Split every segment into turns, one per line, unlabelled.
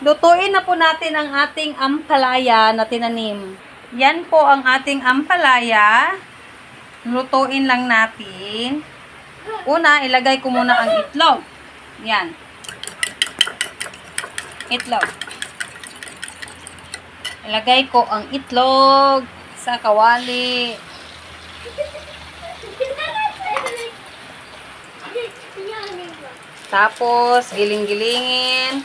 Lutuin na po natin ang ating ampalaya na tinanim. Yan po ang ating ampalaya. Lutuin lang natin. Una, ilagay ko muna ang itlog. Yan. Itlog. Ilagay ko ang itlog sa kawali. Tapos, giling-gilingin.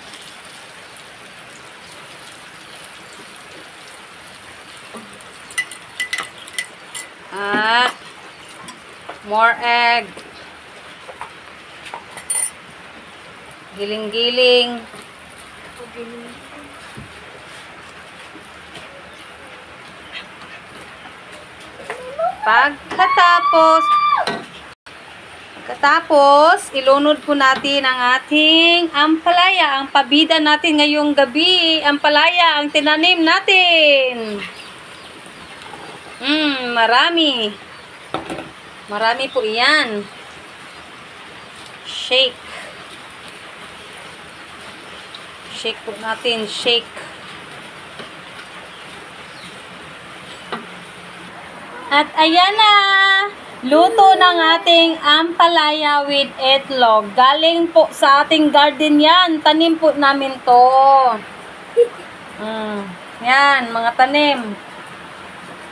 At, more egg. Giling-giling. Pagkatapos, ilunod po natin ang ating ampalaya, ang pabida natin ngayong gabi, ampalaya, ang tinanim natin. Marami. Marami po iyan. Shake. Shake po natin, shake. At ayan na, luto ng ating ampalaya with itlog. Galing po sa ating garden yan. Tanim po namin to. Yan, mga tanim.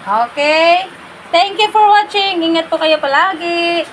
Okay? Thank you for watching. Ingat po kayo palagi.